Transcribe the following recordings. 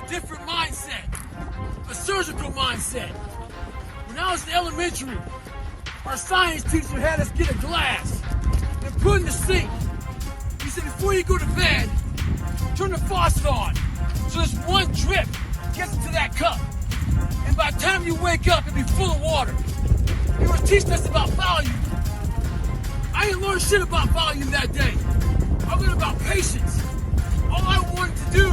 a different mindset, a surgical mindset. When I was in elementary, our science teacher had us get a glass and put in the sink. He said, before you go to bed, turn the faucet on. So this one drip gets into that cup. And by the time you wake up, it'll be full of water. He was teaching us about volume. I didn't learn shit about volume that day. I learned about patience. All I wanted to do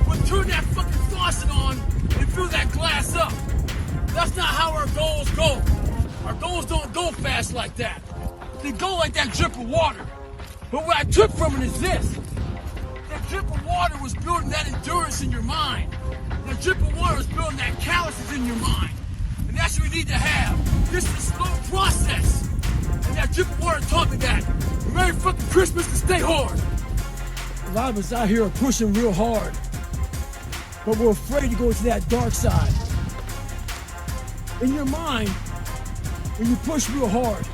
was turn that fucking faucet on and fill that glass up. That's not how our goals go. Our goals don't go fast like that. They go like that drip of water. But what I took from it is this. That drip of water was building that endurance in your mind. That drip of water was building that calluses in your mind. And that's what we need to have. This is a slow process. And that drip of water taught me that. Merry fucking Christmas and stay hard. A lot of us out here are pushing real hard. But we're afraid to go to that dark side. In your mind, when you push real hard,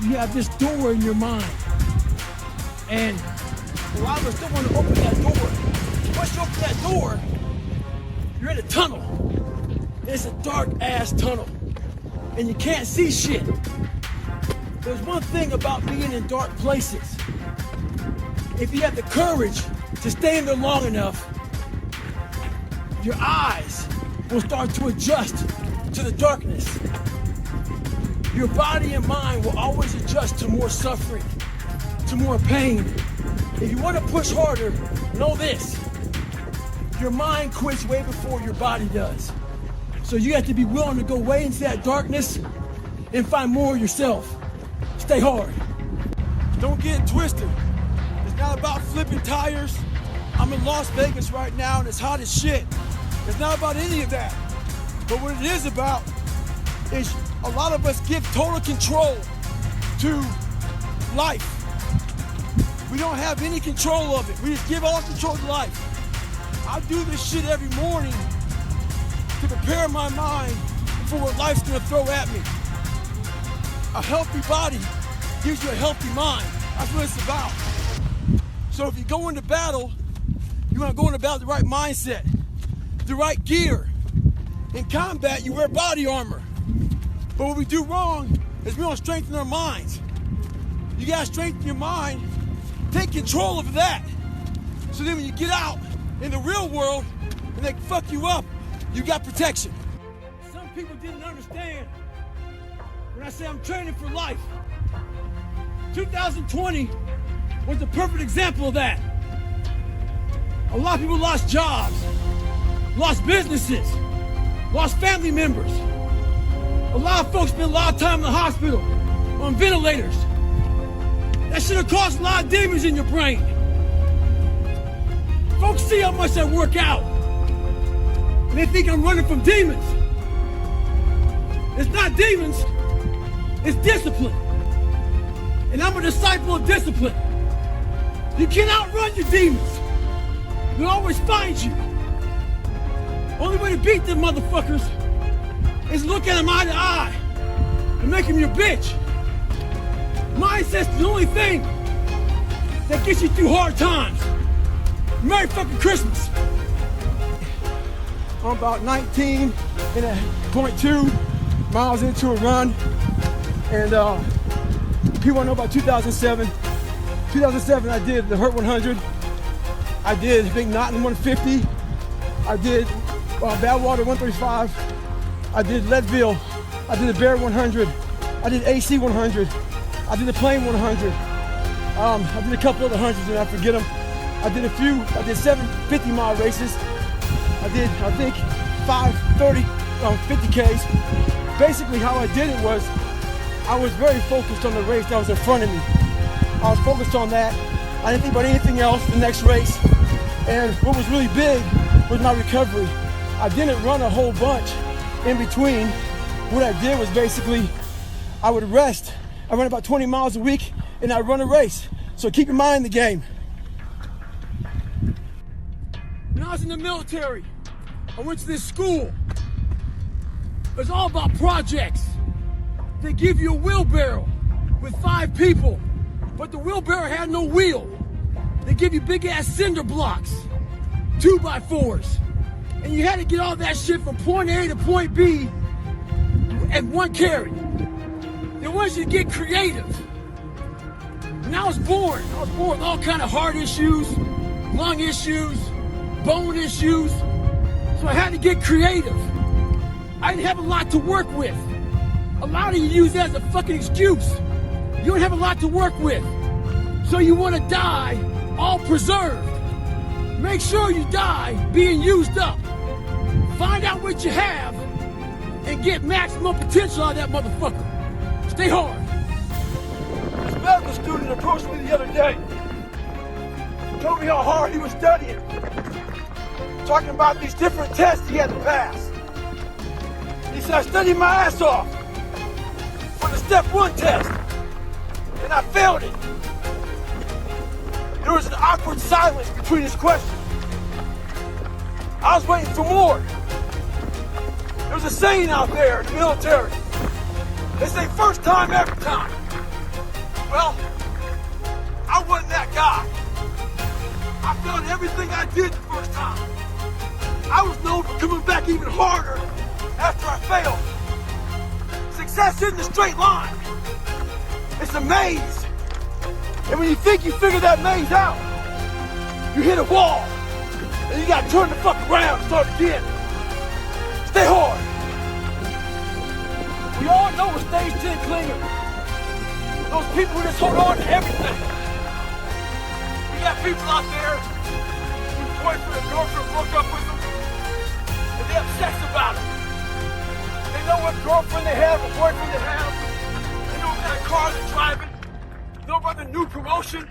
you have this door in your mind. And a lot of us don't want to open that door. Once you open that door, you're in a tunnel. It's a dark ass tunnel. And you can't see shit. There's one thing about being in dark places. If you have the courage to stay in there long enough, your eyes will start to adjust to the darkness. Your body and mind will always adjust to more suffering, to more pain. If you want to push harder, know this. Your mind quits way before your body does. So you have to be willing to go way into that darkness and find more of yourself. Stay hard. Don't get it twisted. It's not about flipping tires. I'm in Las Vegas right now and it's hot as shit. It's not about any of that. But what it is about is a lot of us give total control to life. We don't have any control of it. We just give all control to life. I do this shit every morning to prepare my mind for what life's gonna throw at me. A healthy body gives you a healthy mind. That's what it's about. So if you go into battle, you wanna go into battle with the right mindset, the right gear. In combat, you wear body armor. But what we do wrong is we don't strengthen our minds. You gotta strengthen your mind, take control of that. So then when you get out in the real world and they fuck you up, you got protection. Some people didn't understand when I say I'm training for life. 2020 was the perfect example of that. A lot of people lost jobs, lost businesses, lost family members. A lot of folks spent a lot of time in the hospital on ventilators. That should have caused a lot of demons in your brain. Folks see how much I work out, and they think I'm running from demons. It's not demons, it's discipline. And I'm a disciple of discipline. You can't outrun your demons. They'll always find you. Only way to beat them motherfuckers is look at them eye to eye and make them your bitch. Mindset's the only thing that gets you through hard times. Merry fucking Christmas. I'm about 19 and a 0.2 miles into a run. And people want to know about 2007. 2007, I did the Hurt 100. I did Big Knottin 150. I did Badwater 135. I did Leadville. I did the Bear 100. I did AC 100. I did the Plain 100. I did a couple other hundreds and I forget them. I did a few. I did 7 50-mile races. I did, I think, 5 30, 50Ks. Basically, how I did it was I was very focused on the race that was in front of me. I was focused on that. I didn't think about anything else the next race. And what was really big was my recovery. I didn't run a whole bunch in between. What I did was basically, I would rest. I run about 20 miles a week and I run a race. So keep your mind in the game. When I was in the military, I went to this school. It was all about projects. They give you a wheelbarrow with 5 people, but the wheelbarrow had no wheel. They give you big ass cinder blocks, 2x4s. And you had to get all that shit from point A to point B at one carry. They want you to get creative. When I was born with all kind of heart issues, lung issues, bone issues. So I had to get creative. I didn't have a lot to work with. A lot of you use that as a fucking excuse. You don't have a lot to work with. So you want to die all preserved. Make sure you die being used up. Find out what you have and get maximum potential out of that motherfucker. Stay hard. This medical student approached me the other day. Told me how hard he was studying. Talking about these different tests he had to pass. He said, I studied my ass off for the step 1 test, and I failed it. There was an awkward silence between his questions. I was waiting for more. There's a saying out there in the military. They say first time, every time. Well, I wasn't that guy. I failed everything I did the first time. I was known for coming back even harder after I failed. Success isn't a straight line. It's a maze. And when you think you figured that maze out, you hit a wall. And you gotta turn the fuck around and start again. Stay hard. We all know we're stage 10 clingers. Those people who just hold on to everything. We got people out there whose boyfriend or girlfriend broke up with them, and they obsess about it. They know what girlfriend they have, what boyfriend they have. They know what kind of car they're driving. They know about the new promotion,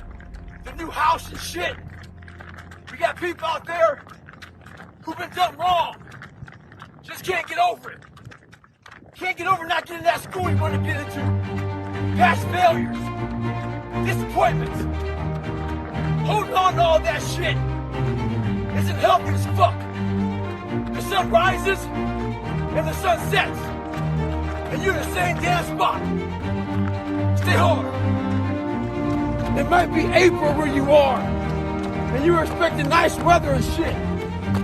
the new house and shit. We got people out there who've been done wrong. Just can't get over it. Can't get over not getting that school you want to get into. Past failures. Disappointments. Holding on to all that shit isn't healthy as fuck. The sun rises and the sun sets. And you're in the same damn spot. Stay hard. It might be April where you are. And you're expecting nice weather and shit.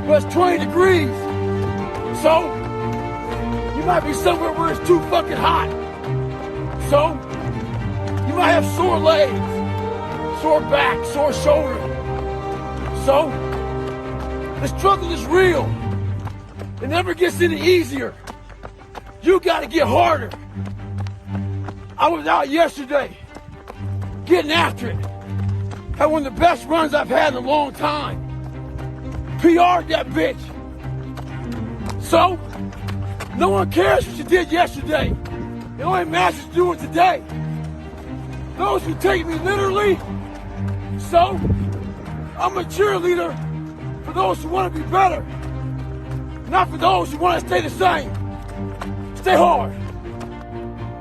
But it's 20 degrees. So, you might be somewhere where it's too fucking hot. So, you might have sore legs, sore back, sore shoulder. So, the struggle is real. It never gets any easier. You gotta get harder. I was out yesterday, getting after it. Had one of the best runs I've had in a long time. PR'd that bitch. So, no one cares what you did yesterday. It only matters what you do it today. Those who take me literally, so, I'm a cheerleader for those who want to be better. Not for those who want to stay the same. Stay hard.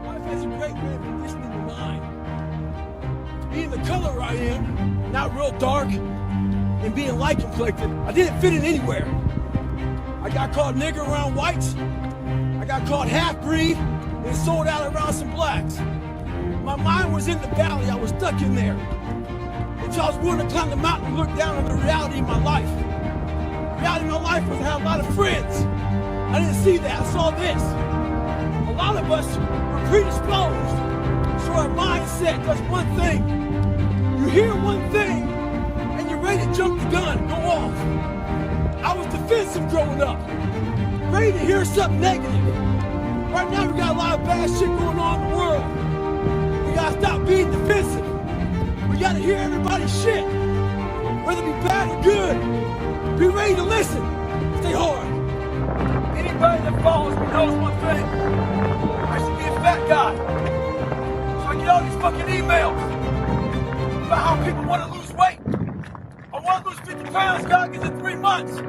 Life has a great way of conditioning the mind. Being the color I am, not real dark, and being light complected, I didn't fit in anywhere. I got called nigger around whites. I got called half-breed and sold out around some blacks. My mind was in the valley. I was stuck in there. Until I was willing to climb the mountain and look down on the reality of my life. The reality of my life was I had a lot of friends. I didn't see that. I saw this. A lot of us were predisposed. So our mindset does one thing. You hear one thing, and you're ready to jump the gun and go off. I was defensive growing up, ready to hear something negative. Right now we got a lot of bad shit going on in the world. We gotta stop being defensive. We gotta hear everybody's shit, whether it be bad or good. Be ready to listen. Stay hard. Anybody that follows me knows one thing. I used to be a fat guy. So I get all these fucking emails about how people want to lose weight. I want to lose 50 pounds, Goggins, in 3 months.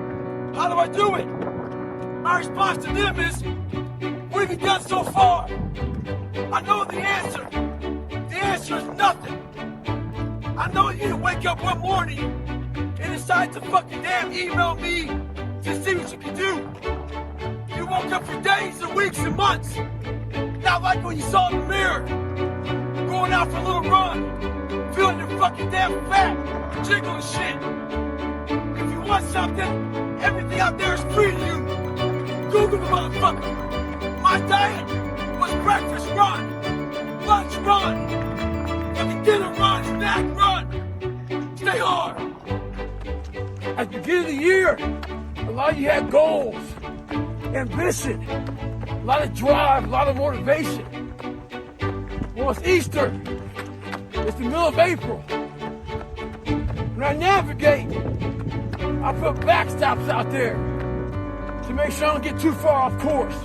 How do I do it? My response to them is, what have you done so far? I know the answer. The answer is nothing. I know you didn't wake up one morning and decide to fucking damn email me to see what you can do. You woke up for days and weeks and months. Not like when you saw in the mirror. Going out for a little run. Feeling your fucking damn fat. Jiggling shit. If you want something, Everything out there is free to you. Google the motherfucker. My diet was breakfast run, lunch run, fucking dinner run, snack run. Stay hard. At the beginning of the year, a lot of you had goals, ambition, a lot of drive, a lot of motivation. Well, it's Easter. It's the middle of April. When I navigate, I put backstops out there to make sure I don't get too far off course.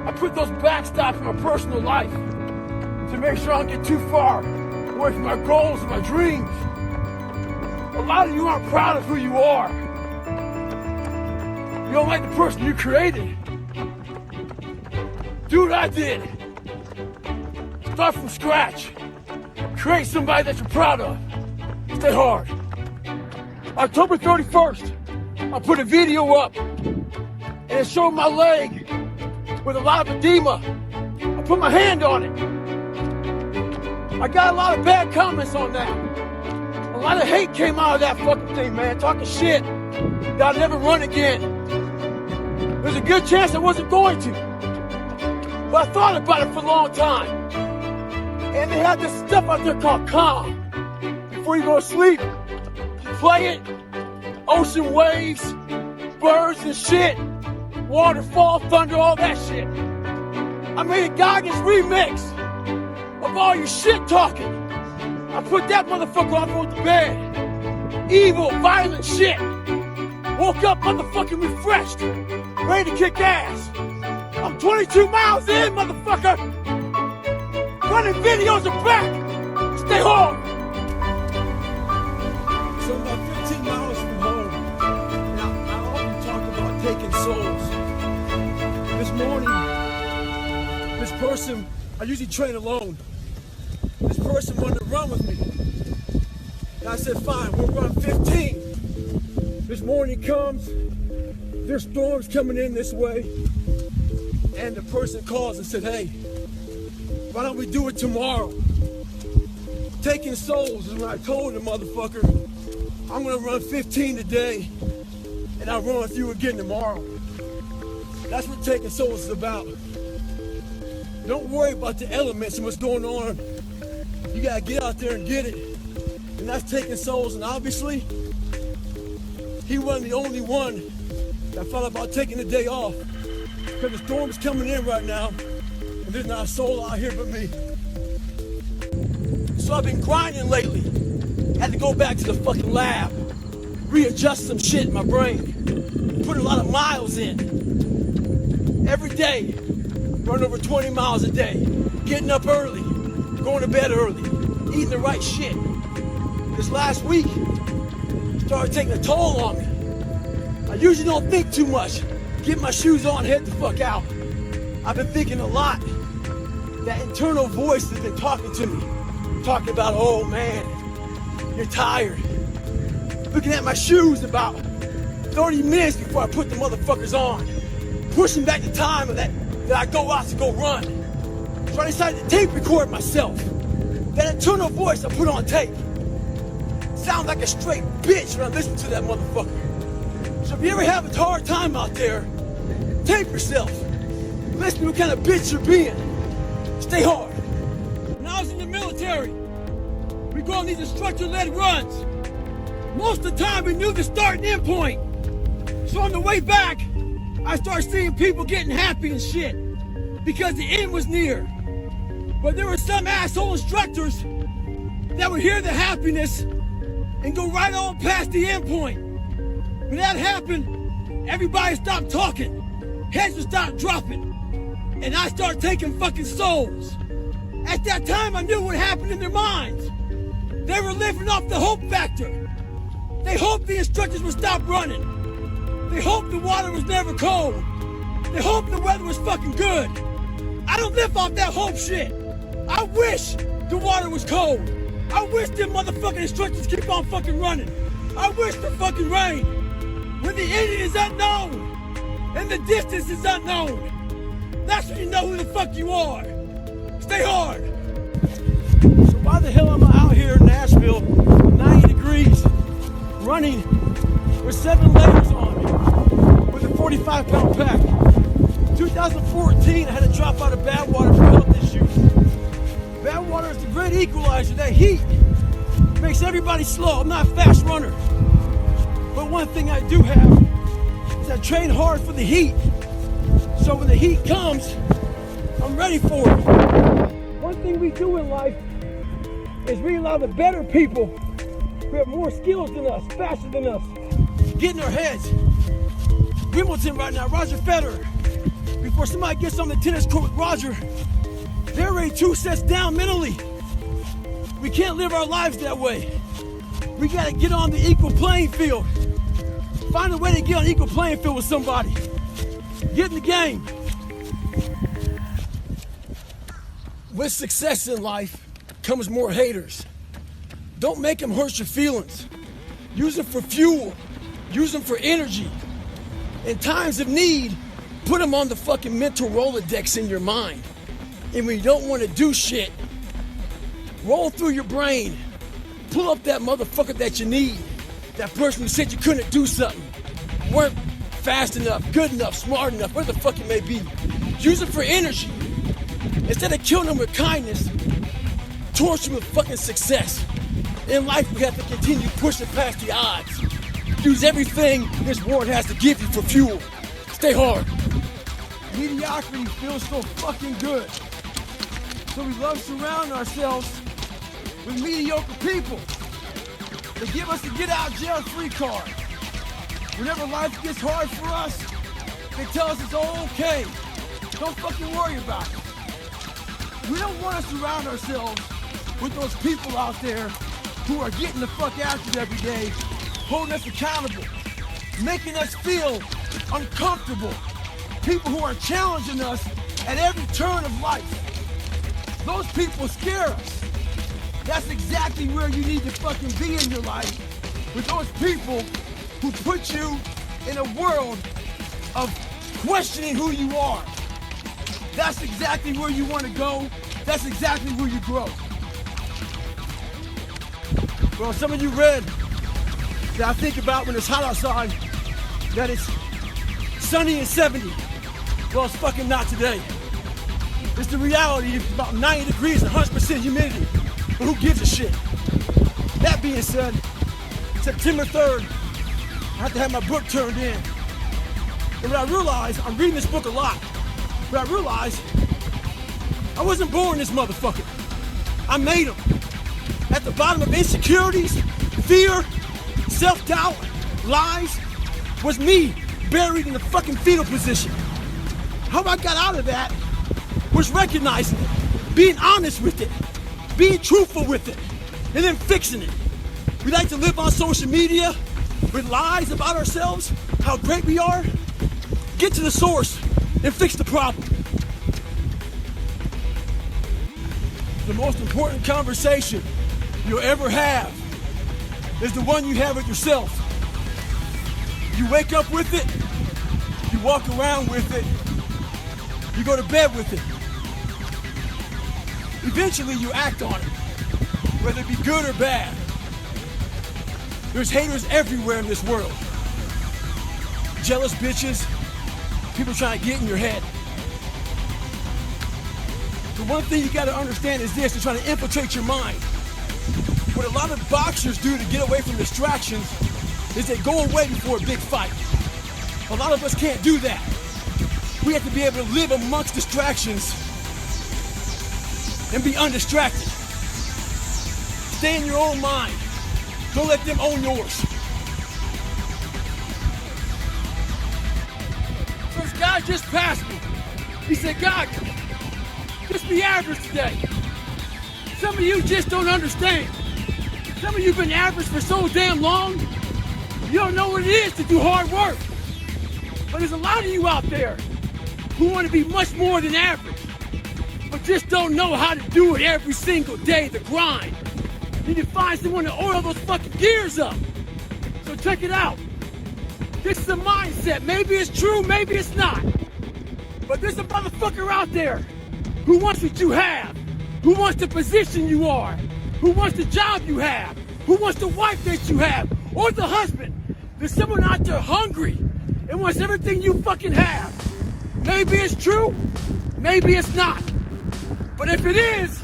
I put those backstops in my personal life to make sure I don't get too far away from my goals and my dreams. A lot of you aren't proud of who you are. You don't like the person you created. Do what I did. Start from scratch. Create somebody that you're proud of. Stay hard. October 31st, I put a video up and it showed my leg with a lot of edema. I put my hand on it. I got a lot of bad comments on that. A lot of hate came out of that fucking thing, man. Talking shit that I'd never run again. There's a good chance I wasn't going to. But I thought about it for a long time. And they had this stuff out there called carve. Before you go to sleep, you play it. Ocean waves, birds and shit. Waterfall, thunder, all that shit. I made a Goggins remix of all your shit talking. I put that motherfucker off on the bed. Evil, violent shit. Woke up motherfucking refreshed, ready to kick ass. I'm 22 miles in, motherfucker. Running videos are back. Stay hard. So I'm about 15 miles from home. Now, I often talk about taking souls. This morning, this person, I usually train alone. This person wanted to run with me. And I said, fine, we'll run 15. This morning comes, there's storms coming in this way. And the person calls and said, hey, why don't we do it tomorrow? Taking souls is when I told the motherfucker, I'm gonna run 15 today, and I'll run with you again tomorrow. That's what taking souls is about. Don't worry about the elements and what's going on. You gotta get out there and get it. And that's taking souls, and obviously, he wasn't the only one that thought about taking the day off. Because the storm is coming in right now, and there's not a soul out here but me. So I've been grinding lately. Had to go back to the fucking lab, readjust some shit in my brain, put a lot of miles in. Every day, run over 20 miles a day, getting up early, going to bed early, eating the right shit. This last week, started taking a toll on me. I usually don't think too much. Get my shoes on, head the fuck out. I've been thinking a lot. That internal voice has been talking to me. Talking about, oh man, you're tired. Looking at my shoes about 30 minutes before I put the motherfuckers on. Pushing back the time of that I go out to go run. So I decided to tape record myself. That internal voice I put on tape. Sounds like a straight bitch when I listen to that motherfucker. So if you ever have a hard time out there, tape yourself. Listen to what kind of bitch you're being. Stay hard. When I was in the military, we go on these instructor-led runs. Most of the time we knew the start and end point. So on the way back, I started seeing people getting happy and shit because the end was near. But there were some asshole instructors that would hear the happiness and go right on past the end point. When that happened, everybody stopped talking. Heads would start dropping. And I started taking fucking souls. At that time, I knew what happened in their minds. They were living off the hope factor. They hoped the instructors would stop running. They hoped the water was never cold. They hoped the weather was fucking good. I don't live off that hope shit. I wish the water was cold. I wish them motherfucking instructors keep on fucking running. I wish for fucking rain. When the ending is unknown and the distance is unknown, that's when you know who the fuck you are. Stay hard. So why the hell am I out here in Nashville, 90 degrees, running with 7 layers on me, with a 45-pound pack. 2014, I had to drop out of Badwater for health issues. Badwater is the great equalizer. That heat makes everybody slow. I'm not a fast runner. But one thing I do have is I train hard for the heat. So when the heat comes, I'm ready for it. One thing we do in life is we allow the better people who have more skills than us, faster than us, get in our heads. Wimbledon right now, Roger Federer. Before somebody gets on the tennis court with Roger, they're already 2 sets down mentally. We can't live our lives that way. We gotta get on the equal playing field. Find a way to get on equal playing field with somebody. Get in the game. With success in life comes more haters. Don't make them hurt your feelings. Use them for fuel. Use them for energy. In times of need, put them on the fucking mental Rolodex in your mind. And when you don't want to do shit, roll through your brain. Pull up that motherfucker that you need. That person who said you couldn't do something. Weren't fast enough, good enough, smart enough, whatever the fuck it may be. Use it for energy. Instead of killing them with kindness, torture them with fucking success. In life, we have to continue pushing past the odds. Use everything this world has to give you for fuel. Stay hard. Mediocrity feels so fucking good. So we love surrounding ourselves with mediocre people. They give us a get out jail free card. Whenever life gets hard for us, they tell us it's all okay. Don't fucking worry about it. We don't want to surround ourselves with those people out there who are getting the fuck after it every day, holding us accountable, making us feel uncomfortable. People who are challenging us at every turn of life. Those people scare us. That's exactly where you need to fucking be in your life, with those people who put you in a world of questioning who you are. That's exactly where you want to go. That's exactly where you grow. Well, some of you read that I think about when it's hot outside, that it's sunny and 70. Well, it's fucking not today. It's the reality of about 90 degrees and 100% humidity. But who gives a shit? That being said, September 3rd, I have to have my book turned in. And what I realized, I'm reading this book a lot, but I realized I wasn't born this motherfucker. I made him. At the bottom of insecurities, fear, self-doubt, lies, was me buried in the fucking fetal position. How I got out of that was recognizing it, being honest with it, being truthful with it, and then fixing it. We like to live on social media with lies about ourselves, how great we are. Get to the source and fix the problem. The most important conversation you'll ever have is the one you have with yourself. You wake up with it, you walk around with it, you go to bed with it. Eventually you act on it, whether it be good or bad. There's haters everywhere in this world. Jealous bitches, people trying to get in your head. The one thing you gotta understand is this, they're trying to infiltrate your mind. What a lot of boxers do to get away from distractions is they go away before a big fight. A lot of us can't do that. We have to be able to live amongst distractions and be undistracted. Stay in your own mind. Don't let them own yours. So this guy just passed me. He said, Goggins, just be average today. Some of you just don't understand. Some of you have been average for so damn long, you don't know what it is to do hard work. But there's a lot of you out there who want to be much more than average, but just don't know how to do it every single day, the grind. You need to find someone to oil those fucking gears up. So check it out. This is a mindset. Maybe it's true, maybe it's not. But there's a motherfucker out there who wants what you have, who wants the position you are, who wants the job you have, who wants the wife that you have, or the husband, There's someone out there hungry and wants everything you fucking have. Maybe it's true, maybe it's not. But if it is,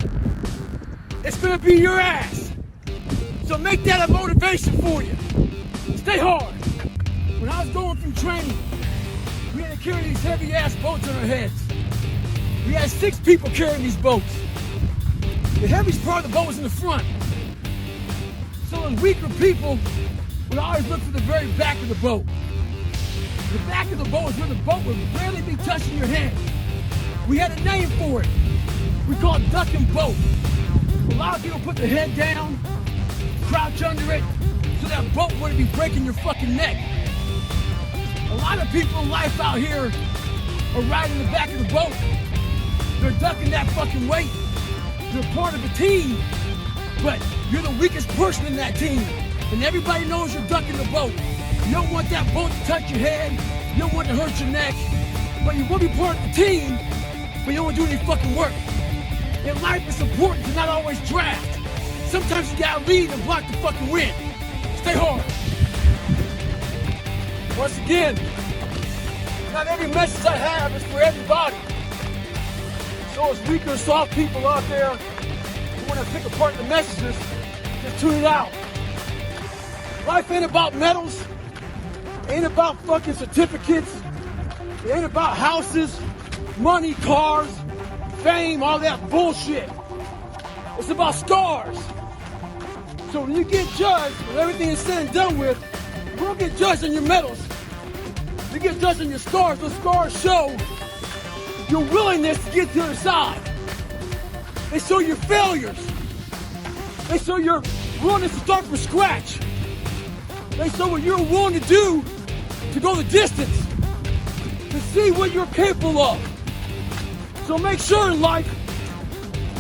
it's gonna be your ass. So make that a motivation for you. Stay hard. When I was going from training, we had to carry these heavy ass boats on our heads. We had 6 people carrying these boats. The heaviest part of the boat was in the front. So the weaker people would always look for the very back of the boat. The back of the boat is where the boat would barely be touching your hand. We had a name for it. We called it duck and boat. A lot of people put their head down, crouch under it, so that boat wouldn't be breaking your fucking neck. A lot of people in life out here are riding the back of the boat. They're ducking that fucking weight. You're part of a team, but you're the weakest person in that team. And everybody knows you're ducking the boat. You don't want that boat to touch your head. You don't want it to hurt your neck. But you will be part of the team, but you don't want to do any fucking work. In life, it's important to not always draft. Sometimes you gotta lead and block the fucking wind. Stay hard. Once again, not every message I have is for everybody. So as weaker, soft people out there who want to pick apart the messages, just tune it out. Life ain't about medals, ain't about fucking certificates, it ain't about houses, money, cars, fame, all that bullshit. It's about scars. So when you get judged, when everything is said and done with, you won't get judged on your medals. You get judged on your scars. Those scars show your willingness to get to the other side. They show your failures. They show your willingness to start from scratch. They show what you're willing to do to go the distance, to see what you're capable of. So make sure in life,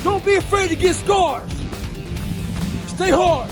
don't be afraid to get scars. Stay hard.